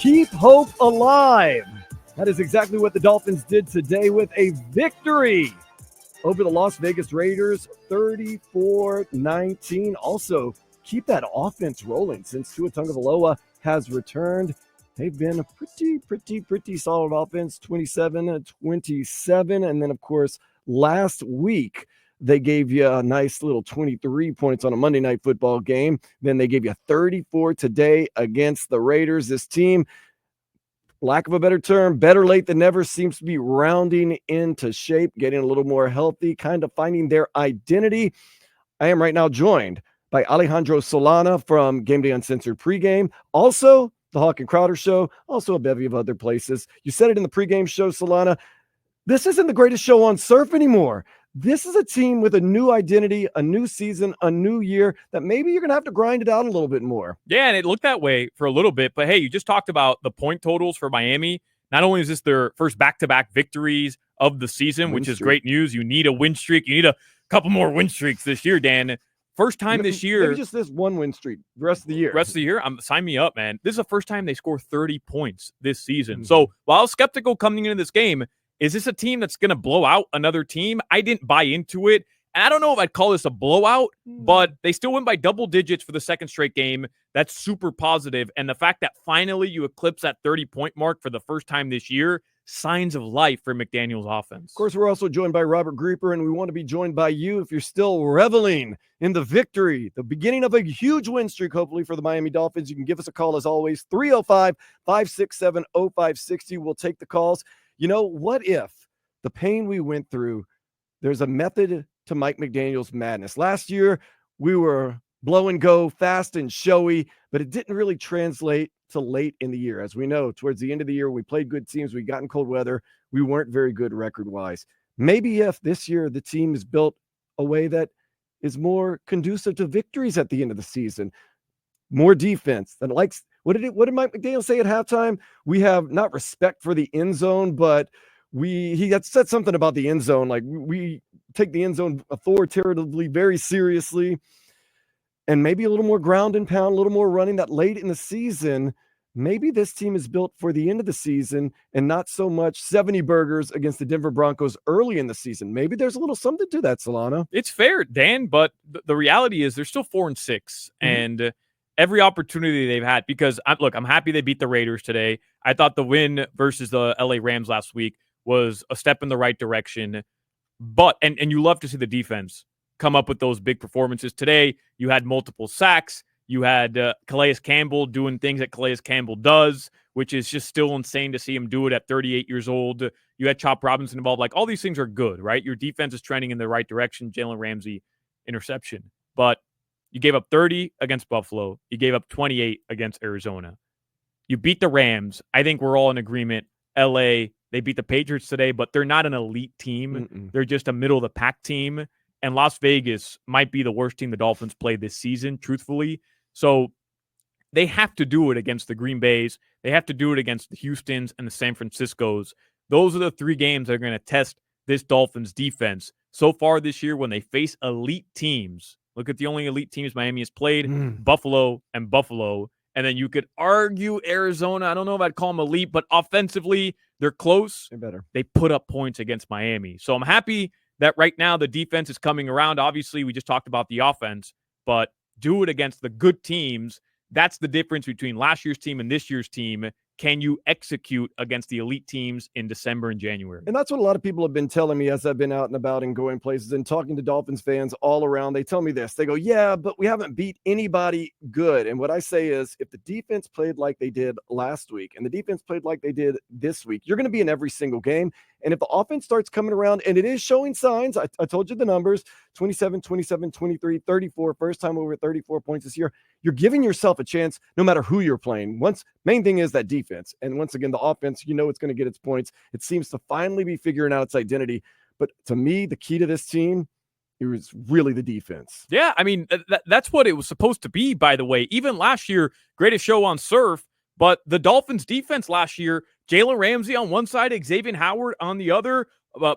Keep hope alive. That is exactly what the Dolphins did today with a victory over the Las Vegas Raiders, 34-19. Also, keep that offense rolling since Tua Tagovailoa has returned. They've been a pretty solid offense, 27-27. And then, of course, last week, they gave you a nice little 23 points on a Monday Night Football game. Then they gave you 34 today against the Raiders. This team, lack of a better term, better late than never, seems to be rounding into shape, getting a little more healthy, kind of finding their identity. I am right now joined by Alejandro Solana from Gameday Uncensored pregame. Also, the Hawk and Crowder show, also a bevy of other places. You said it in the pregame show, Solana. This isn't the greatest show on surf anymore. This is a team with a new identity, a new season, a new year that maybe you're going to have to grind it out a little bit more. Yeah, and it looked that way for a little bit. But, hey, you just talked about the point totals for Miami. Not only is this their first back-to-back victories of the season, which is great news. You need a win streak. You need a couple more win streaks this year, Dan. First time this year. Maybe just this one win streak the rest of the year. Sign me up, man. This is the first time they score 30 points this season. Mm-hmm. So while I was skeptical coming into this game, is this a team that's going to blow out another team? I didn't buy into it. And I don't know if I'd call this a blowout, but they still win by double digits for the second straight game. That's super positive. And the fact that finally you eclipse that 30-point mark for the first time this year, signs of life for McDaniel's offense. Of course, we're also joined by Robert Grieper, and we want to be joined by you if you're still reveling in the victory, the beginning of a huge win streak, hopefully, for the Miami Dolphins. You can give us a call, as always, 305-567-0560. We'll take the calls. You know, what if the pain we went through, there's a method to Mike McDaniel's madness. Last year, we were blow and go, fast and showy, but it didn't really translate to late in the year. As we know, towards the end of the year, we played good teams. We got in cold weather. We weren't very good record-wise. Maybe if this year the team is built a way that is more conducive to victories at the end of the season, more defense that likes. What did Mike McDaniel say at halftime? We have not respect for the end zone, but he had said something about the end zone. Like we take the end zone authoritatively, very seriously, and maybe a little more ground and pound, a little more running that late in the season. Maybe this team is built for the end of the season and not so much 70 burgers against the Denver Broncos early in the season. Maybe there's a little something to that, Solana. It's fair, Dan, but the reality is they're still 4-6, and every opportunity they've had, because I'm happy they beat the Raiders today. I thought the win versus the LA Rams last week was a step in the right direction. But, and you love to see the defense come up with those big performances. Today, you had multiple sacks. You had Calais Campbell doing things that Calais Campbell does, which is just still insane to see him do it at 38 years old. You had Chop Robinson involved. Like, all these things are good, right? Your defense is trending in the right direction. Jalen Ramsey, interception. But you gave up 30 against Buffalo. You gave up 28 against Arizona. You beat the Rams. I think we're all in agreement. LA, they beat the Patriots today, but they're not an elite team. They're just a middle-of-the-pack team. And Las Vegas might be the worst team the Dolphins played this season, truthfully. So they have to do it against the Green Bays. They have to do it against the Houstons and the San Franciscos. Those are the three games that are going to test this Dolphins defense. So far this year, when they face elite teams, look at the only elite teams Miami has played, Buffalo and Buffalo. And then you could argue Arizona. I don't know if I'd call them elite, but offensively, they're close. They're better. They put up points against Miami. So I'm happy that right now the defense is coming around. Obviously, we just talked about the offense, but do it against the good teams. That's the difference between last year's team and this year's team. Can you execute against the elite teams in December and January? And that's what a lot of people have been telling me as I've been out and about and going places and talking to Dolphins fans all around. They tell me this. They go, yeah, but we haven't beat anybody good. And what I say is, if the defense played like they did last week and the defense played like they did this week, you're going to be in every single game. And if the offense starts coming around, and it is showing signs, I told you the numbers, 27, 23, 34, first time over 34 points this year, you're giving yourself a chance no matter who you're playing. Main thing is that defense. And once again, the offense, you know it's going to get its points. It seems to finally be figuring out its identity. But to me, the key to this team, it was really the defense. Yeah, I mean, that's what it was supposed to be, by the way. Even last year, greatest show on surf, but the Dolphins defense last year, Jalen Ramsey on one side, Xavier Howard on the other,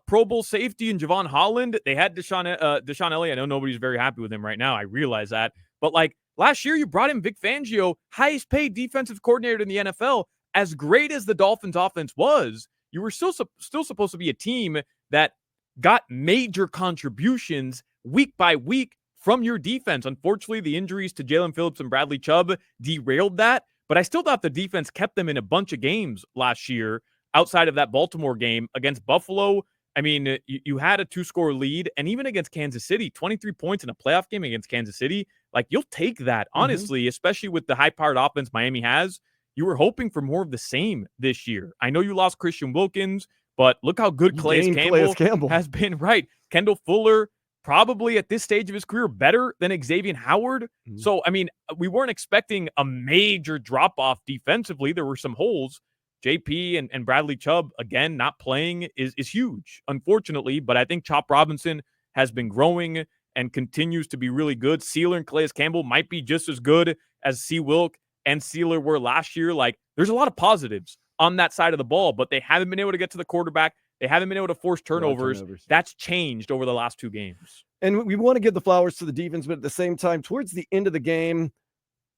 Pro Bowl safety and Javon Holland. They had Deshaun Elliott. I know nobody's very happy with him right now. I realize that. But like last year, you brought in Vic Fangio, highest paid defensive coordinator in the NFL. as great as the Dolphins offense was, you were still supposed to be a team that got major contributions week by week from your defense. Unfortunately, the injuries to Jalen Phillips and Bradley Chubb derailed that, but I still thought the defense kept them in a bunch of games last year outside of that Baltimore game against Buffalo. I mean, you had a 2-score lead, and even against Kansas City, 23 points in a playoff game against Kansas City, like, you'll take that, honestly, especially with the high-powered offense Miami has. You were hoping for more of the same this year. I know you lost Christian Wilkins, but look how good Calais Campbell has been. Right. Kendall Fuller, probably at this stage of his career, better than Xavier Howard. So, I mean, we weren't expecting a major drop-off defensively. There were some holes. JP and Bradley Chubb, again, not playing is huge, unfortunately. But I think Chop Robinson has been growing and continues to be really good. Sealer and Calais Campbell might be just as good as C. Wilk and Sealer were last year. Like, there's a lot of positives on that side of the ball, but they haven't been able to get to the quarterback. They haven't been able to force turnovers. That's changed over the last 2 games. And we want to give the flowers to the defense, but at the same time, towards the end of the game,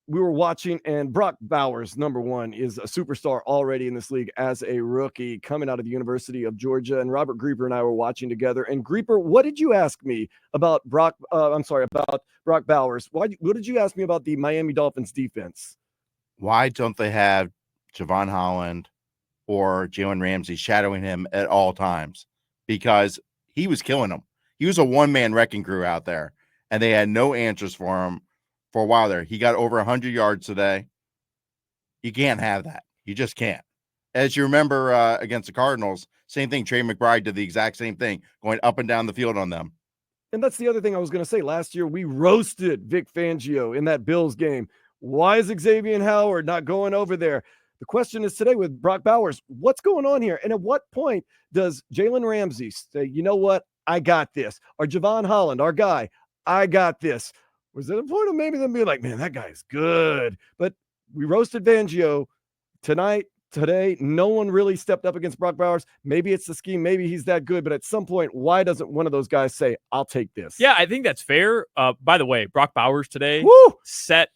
we were watching, and Brock Bowers, number one, is a superstar already in this league as a rookie coming out of the University of Georgia. And Robert Grieper and I were watching together. And Grieper, what did you ask me about Brock Bowers? What did you ask me about the Miami Dolphins defense? Why don't they have Javon Holland or Jalen Ramsey shadowing him at all times? Because he was killing them. He was a one-man wrecking crew out there, and they had no answers for him for a while there. He got over 100 yards today. You can't have that. You just can't. As you remember against the Cardinals, same thing. Trey McBride did the exact same thing, going up and down the field on them. And that's the other thing I was going to say. Last year, we roasted Vic Fangio in that Bills game. Why is Xavier Howard not going over there? The question is today with Brock Bowers, what's going on here? And at what point does Jalen Ramsey say, you know what, I got this? Or Javon Holland, our guy, I got this? Was it a point of maybe them being like, man, that guy's good? But we roasted Fangio today, no one really stepped up against Brock Bowers. Maybe it's the scheme. Maybe he's that good. But at some point, why doesn't one of those guys say, I'll take this? Yeah, I think that's fair. By the way, Brock Bowers today set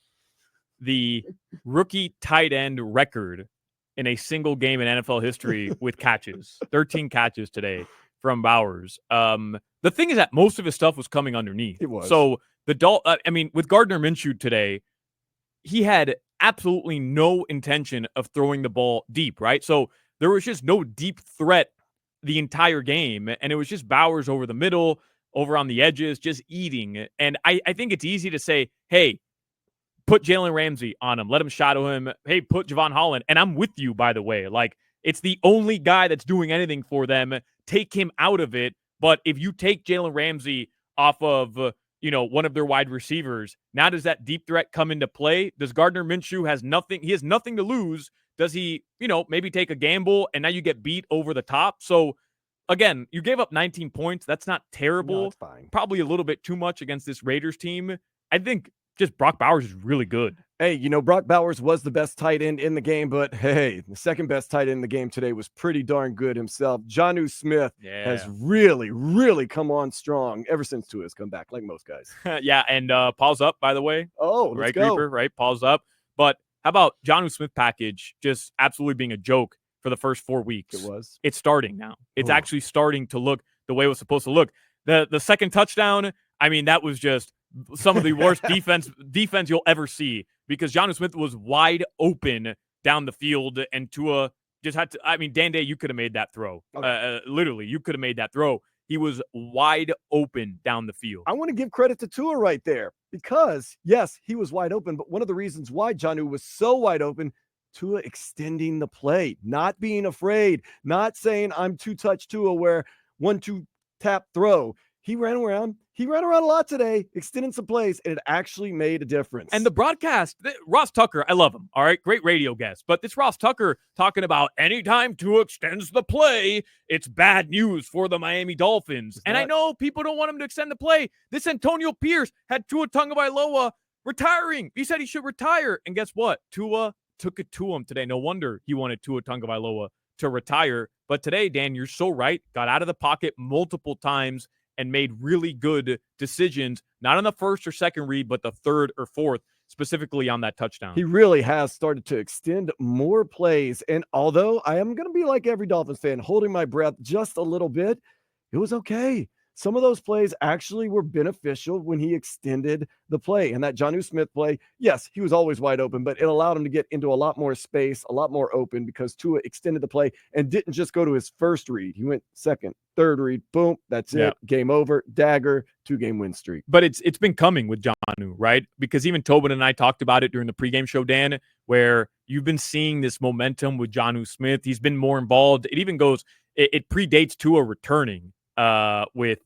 the rookie tight end record in a single game in NFL history with catches. 13 catches today from Bowers. The thing is that most of his stuff was coming underneath. It was. So with Gardner Minshew today, he had absolutely no intention of throwing the ball deep, right? So there was just no deep threat the entire game, and it was just Bowers over the middle, over on the edges, just eating. And I think it's easy to say, hey, put Jalen Ramsey on him, let him shadow him. Hey, put Javon Holland. And I'm with you, by the way. Like, it's the only guy that's doing anything for them. Take him out of it. But if you take Jalen Ramsey off of one of their wide receivers, now does that deep threat come into play? Does Gardner Minshew has nothing to lose? Does he, maybe take a gamble and now you get beat over the top? So again, you gave up 19 points. That's not terrible. No, it's fine. Probably a little bit too much against this Raiders team. I think just Brock Bowers is really good. Hey, Brock Bowers was the best tight end in the game, but hey, the second best tight end in the game today was pretty darn good himself. Jonnu Smith has really, really come on strong ever since Tua's come back, like most guys. Yeah, and pause up, by the way. Oh, let's go. Creeper, right? Pause up. But how about Jonnu Smith package just absolutely being a joke for the first 4 weeks? It was. It's starting now. It's actually starting to look the way it was supposed to look. The second touchdown, I mean, that was just some of the worst defense you'll ever see, because Jonnu Smith was wide open down the field, and Tua just had to. I mean, Gameday, you could have made that throw. Okay. Literally, you could have made that throw. He was wide open down the field. I want to give credit to Tua right there, because yes, he was wide open, but one of the reasons why Jonnu was so wide open, Tua extending the play, not being afraid, not saying I'm two-touch Tua where 1-2 tap throw. He ran around a lot today, extending some plays, and it actually made a difference. And the broadcast, Ross Tucker, I love him. All right, great radio guest. But this Ross Tucker talking about anytime Tua extends the play, it's bad news for the Miami Dolphins. And I know people don't want him to extend the play. This Antonio Pierce had Tua Tagovailoa retiring. He said he should retire. And guess what? Tua took it to him today. No wonder he wanted Tua Tagovailoa to retire. But today, Dan, you're so right. Got out of the pocket multiple times and made really good decisions, not on the first or second read, but the third or fourth. specifically on that touchdown. He really has started to extend more plays. And although I am going to be like every Dolphins fan, holding my breath just a little bit, it was okay. Some of those plays actually were beneficial when he extended the play. And that Jonnu Smith play, yes, he was always wide open, but it allowed him to get into a lot more space, a lot more open, because Tua extended the play and didn't just go to his first read. He went second, third read, boom, that's it. Game over, dagger, 2-game win streak. But it's been coming with Jonnu, right? Because even Tobin and I talked about it during the pregame show, Dan, where you've been seeing this momentum with Jonnu Smith. He's been more involved. It even goes, it predates Tua returning with,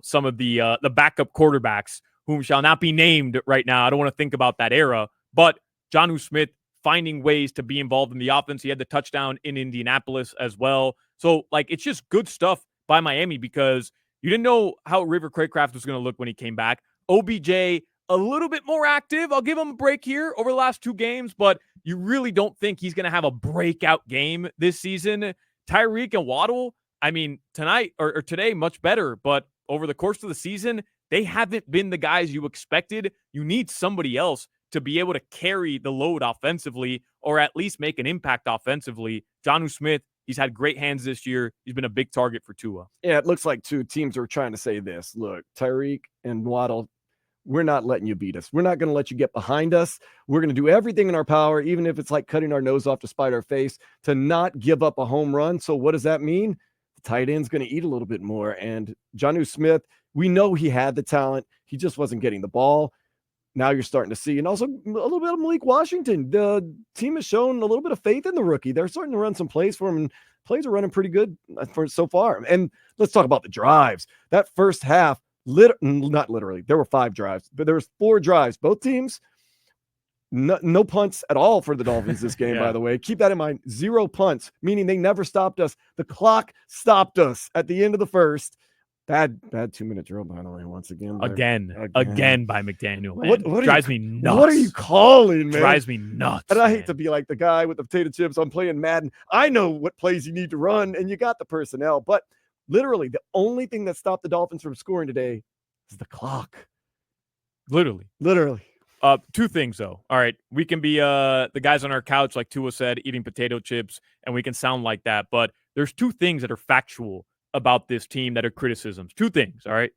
some of the backup quarterbacks whom shall not be named right now. I don't want to think about that era, but Jonnu Smith finding ways to be involved in the offense. He had the touchdown in Indianapolis as well. So, it's just good stuff by Miami, because you didn't know how River Craycraft was going to look when he came back. OBJ, a little bit more active. I'll give him a break here over the last 2 games, but you really don't think he's going to have a breakout game this season. Tyreek and Waddle, tonight or today, much better, but over the course of the season, they haven't been the guys you expected. You need somebody else to be able to carry the load offensively, or at least make an impact offensively. Jonnu Smith, he's had great hands this year. He's been a big target for Tua. Yeah, it looks like 2 teams are trying to say this. Look, Tyreek and Waddle, we're not letting you beat us. We're not going to let you get behind us. We're going to do everything in our power, even if it's like cutting our nose off to spite our face, to not give up a home run. So what does that mean? The tight end's going to eat a little bit more. And Jonnu Smith, we know he had the talent. He just wasn't getting the ball. Now you're starting to see, and also a little bit of Malik Washington. The team has shown a little bit of faith in the rookie. They're starting to run some plays for him, and plays are running pretty good for so far. And let's talk about the drives. That first half, not literally, there were 5 drives, but there was 4 drives. Both teams, no punts at all for the Dolphins this game, by the way. Keep that in mind. 0 punts, meaning they never stopped us. The clock stopped us at the end of the first. Bad 2-minute drill, by the way, once again. Again by McDaniel, man. What drives me nuts. What are you calling, man? Drives me nuts. And I hate to be like the guy with the potato chips. I'm playing Madden. I know what plays you need to run, and you got the personnel. But literally, the only thing that stopped the Dolphins from scoring today is the clock. Literally. 2 things, though. All right, we can be the guys on our couch, like Tua said, eating potato chips, and we can sound like that. But there's 2 things that are factual about this team that are criticisms. 2 things, all right?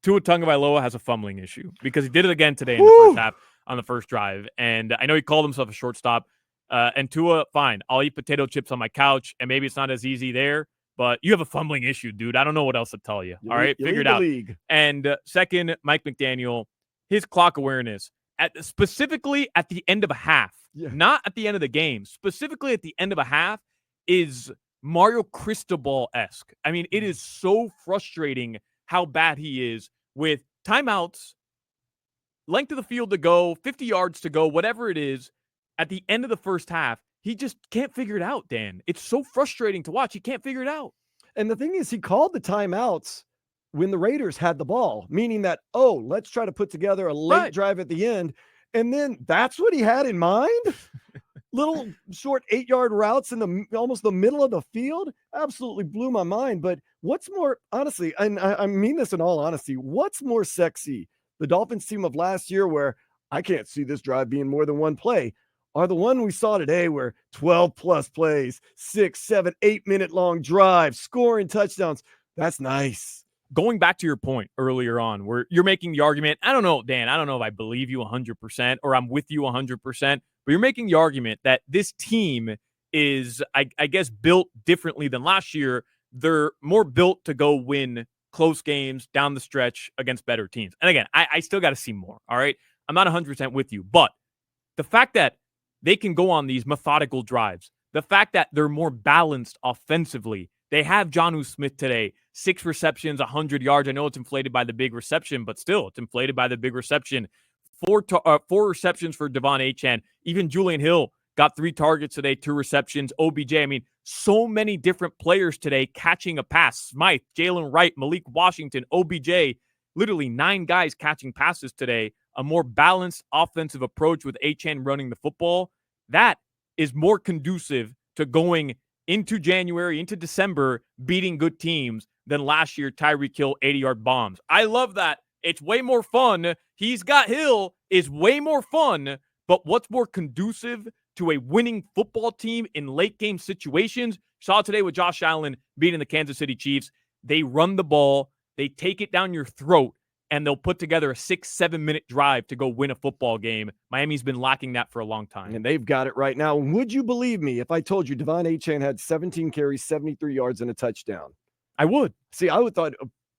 Tua Tagovailoa has a fumbling issue, because he did it again today in the first half on the first drive. And I know he called himself a shortstop. And Tua, fine, I'll eat potato chips on my couch, and maybe it's not as easy there, but you have a fumbling issue, dude. I don't know what else to tell you. All right, figure it out. And second, Mike McDaniel, his clock awareness, specifically at the end of a half, not at the end of the game, specifically at the end of a half, is Mario Cristobal-esque. It is so frustrating how bad he is with timeouts, length of the field to go, 50 yards to go, whatever it is, at the end of the first half. He just can't figure it out, Dan. It's so frustrating to watch. He can't figure it out. And the thing is, he called the timeouts when the Raiders had the ball, meaning that, let's try to put together a late drive at the end. And then that's what he had in mind? Little short 8-yard routes in almost the middle of the field absolutely blew my mind. But what's more, honestly, and I mean this in all honesty, what's more sexy? The Dolphins team of last year, where I can't see this drive being more than 1 play, or the one we saw today where 12 plus plays, 6, 7, 8-minute long drives, scoring touchdowns. That's nice. Going back to your point earlier on, where you're making the argument, I don't know, Dan, I don't know if I believe you 100% or I'm with you 100%, but you're making the argument that this team is, I guess, built differently than last year. They're more built to go win close games down the stretch against better teams. And again, I still got to see more, all right? I'm not 100% with you, but the fact that they can go on these methodical drives, the fact that they're more balanced offensively, they have Jonnu Smith today, 6 receptions, 100 yards. I know it's inflated by the big reception, but still, it's inflated by the big reception. 4 receptions for Devon Achane. Even Julian Hill got 3 targets today, 2 receptions. OBJ, so many different players today catching a pass. Smythe, Jalen Wright, Malik Washington, OBJ, literally 9 guys catching passes today. A more balanced offensive approach with Achane running the football. That is more conducive to going into January, into December, beating good teams than last year Tyreek Hill 80-yard bombs. I love that. It's way more fun. He's got Hill. is way more fun, but what's more conducive to a winning football team in late game situations? Saw it today with Josh Allen beating the Kansas City Chiefs. They run the ball, they take it down your throat, and they'll put together a 6-7 minute drive to go win a football game. Miami's been lacking that for a long time. And they've got it right now. Would you believe me if I told you Devon Achane had 17 carries, 73 yards, and a touchdown? I would. See, I would thought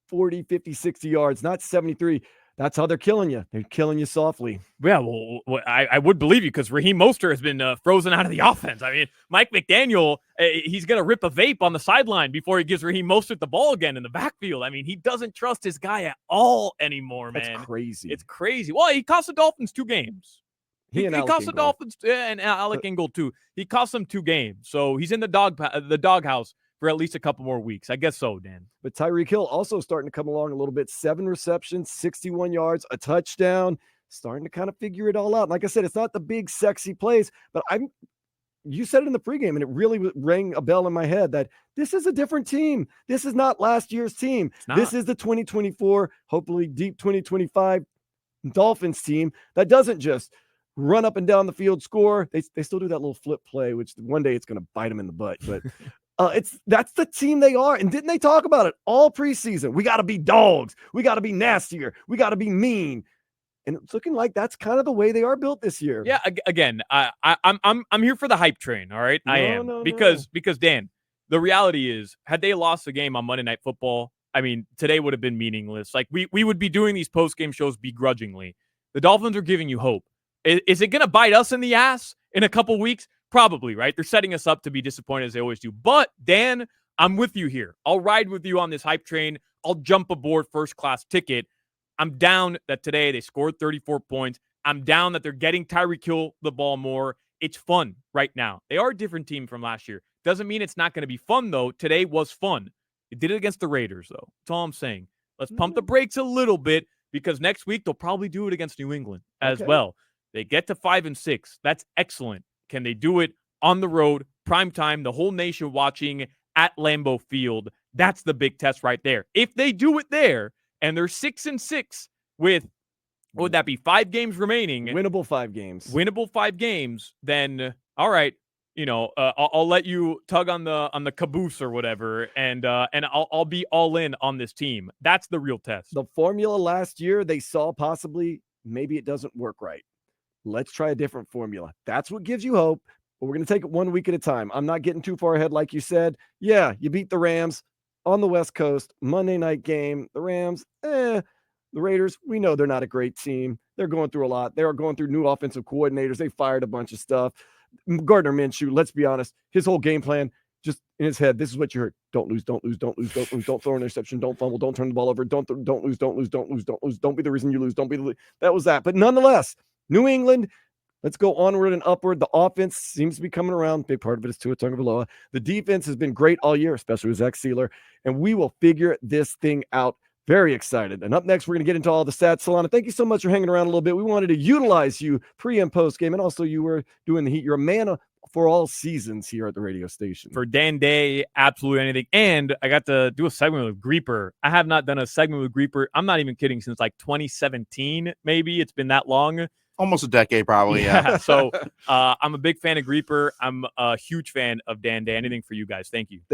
40, 50, 60 yards, not 73. That's how they're killing you. They're killing you softly. Yeah, well, I would believe you because Raheem Mostert has been frozen out of the offense. I mean, Mike McDaniel, he's going to rip a vape on the sideline before he gives Raheem Mostert the ball again in the backfield. I mean, he doesn't trust his guy at all anymore, man. That's crazy. It's crazy. Well, he cost the Dolphins 2 games. He cost the Dolphins and Alec Ingold too. He cost them 2 games. So he's in the doghouse for at least a couple more weeks. I guess so, Dan. But Tyreek Hill also starting to come along a little bit. 7 receptions, 61 yards, a touchdown. Starting to kind of figure it all out. Like I said, it's not the big, sexy plays, but you said it in the pregame, and it really rang a bell in my head that this is a different team. This is not last year's team. This is the 2024, hopefully deep 2025 Dolphins team that doesn't just run up and down the field, score. They still do that little flip play, which one day it's going to bite them in the butt. But that's the team they are. And didn't they talk about it all preseason? We got to be dogs. We got to be nastier. We got to be mean. And it's looking like that's kind of the way they are built this year. Yeah, again, I'm here for the hype train. All right, I am because Dan, the reality is, had they lost the game on Monday Night Football, I mean, today would have been meaningless. Like we would be doing these post game shows begrudgingly. The Dolphins are giving you hope. Is it going to bite us in the ass in a couple weeks? Probably, right? They're setting us up to be disappointed as they always do. But Dan, I'm with you here. I'll ride with you on this hype train. I'll jump aboard first class ticket. I'm down that today they scored 34 points. I'm down that they're getting Tyreek Hill the ball more. It's fun right now. They are a different team from last year. Doesn't mean it's not going to be fun, though. Today was fun. They did it against the Raiders, though. That's all I'm saying. Let's pump the brakes a little bit because next week they'll probably do it against New England as well. They get to 5-6. That's excellent. Can they do it on the road, prime time, the whole nation watching at Lambeau Field? That's the big test right there. If they do it there, and they're 6-6 with, what would that be, 5 games remaining? Winnable 5 games. Winnable 5 games. Then, all right, I'll let you tug on the caboose or whatever, and I'll be all in on this team. That's the real test. The formula last year, they saw possibly maybe it doesn't work right. Let's try a different formula. That's what gives you hope. But we're going to take it 1 week at a time. I'm not getting too far ahead, like you said. Yeah, you beat the Rams on the West Coast, Monday night game. The Rams, the Raiders, we know they're not a great team. They're going through a lot. They are going through new offensive coordinators. They fired a bunch of stuff. Gardner Minshew, let's be honest, his whole game plan, just in his head, this is what you heard. Don't lose, don't lose, don't lose, don't lose, don't throw an interception, don't fumble, don't turn the ball over, don't lose, don't lose, don't lose, don't lose, don't be the reason you lose, don't be the that was that. But nonetheless, New England, let's go onward and upward. The offense seems to be coming around. Big part of it is Tua Tagovailoa. The defense has been great all year, especially with Zach Sealer, and we will figure this thing out. Very excited. And up next, we're going to get into all the stats. Solana, thank you so much for hanging around a little bit. We wanted to utilize you pre and post game, and also you were doing the heat. You're a man for all seasons here at the radio station. For Dan Day, absolutely anything. And I got to do a segment with Greeper. I have not done a segment with Greeper. I'm not even kidding, since like 2017, maybe. It's been that long. Almost a decade, probably. Yeah. So I'm a big fan of Greeper. I'm a huge fan of Dan Day. Anything for you guys. Thank you.